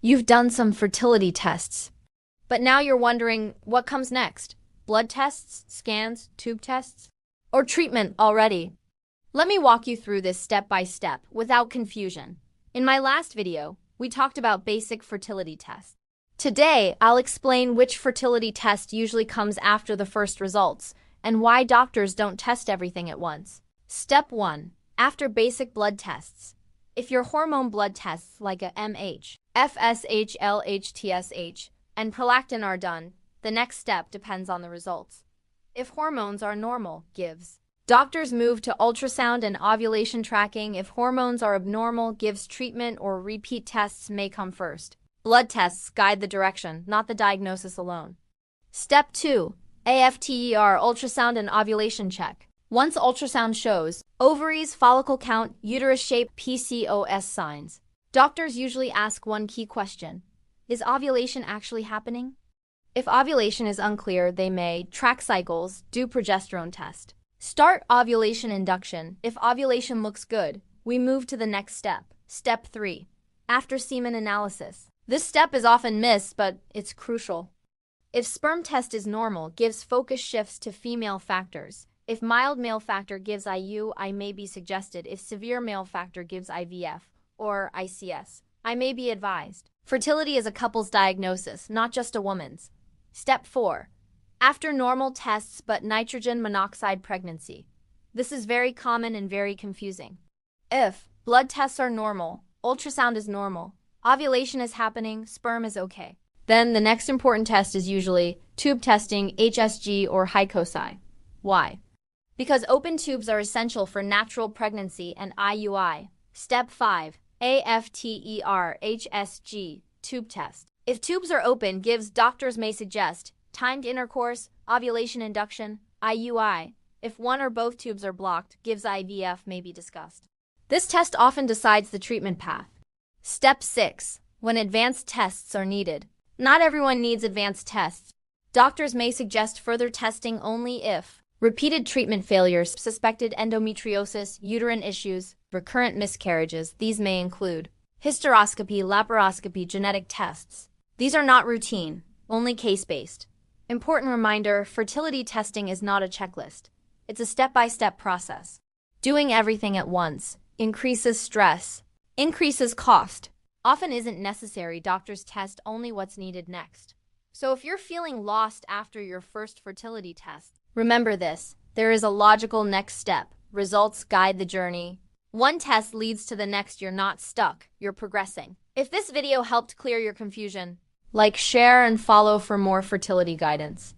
You've done some fertility tests, but now you're wondering what comes next. Blood tests, scans, tube tests, or treatment already? Let me walk you through this step by step without confusion. In my last video, we talked about basic fertility tests. Today, I'll explain which fertility test usually comes after the first results and why doctors don't test everything at once. Step 1. After basic blood tests. If your hormone blood tests like a MH, FSH, LH, TSH, and prolactin are done, the next step depends on the results. If hormones are normal, gives. Doctors move to ultrasound and ovulation tracking. If hormones are abnormal, gives treatment or repeat tests may come first. Blood tests guide the direction, not the diagnosis alone. Step 2. AFTER, ultrasound and ovulation check. Once ultrasound shows ovaries, follicle count, uterus shape, PCOS signs, doctors usually ask one key question: is ovulation actually happening? If ovulation is unclear, they may track cycles, do progesterone test. Start ovulation induction. If ovulation looks good, we move to the next step. Step 3. After semen analysis. This step is often missed, but it's crucial. If sperm test is normal, gives focus shifts to female factors. If mild male factor gives IUI may be suggested. If severe male factor gives IVF or ICS, I may be advised. Fertility is a couple's diagnosis, not just a woman's. Step 4. After normal tests but nitrogen monoxide pregnancy. This is very common and very confusing. If blood tests are normal, ultrasound is normal, ovulation is happening, sperm is okay, then the next important test is usually tube testing, HSG or HyCoSci. Why? Because open tubes are essential for natural pregnancy and IUI. Step 5. AFTER, HSG, tube test. If tubes are open, gives doctors may suggest timed intercourse, ovulation induction, IUI. If one or both tubes are blocked, gives IVF may be discussed. This test often decides the treatment path. Step 6. When advanced tests are needed. Not everyone needs advanced tests. Doctors may suggest further testing only if repeated treatment failures, suspected endometriosis, uterine issues, recurrent miscarriages. These may include hysteroscopy, laparoscopy, genetic tests. These are not routine, only case-based. Important reminder, fertility testing is not a checklist. It's a step-by-step process. Doing everything at once increases stress, increases cost, often isn't necessary. Doctors test only what's needed next. So if you're feeling lost after your first fertility test, remember this: there is a logical next step. Results guide the journey. One test leads to the next. You're not stuck, you're progressing. If this video helped clear your confusion, like, share, and follow for more fertility guidance.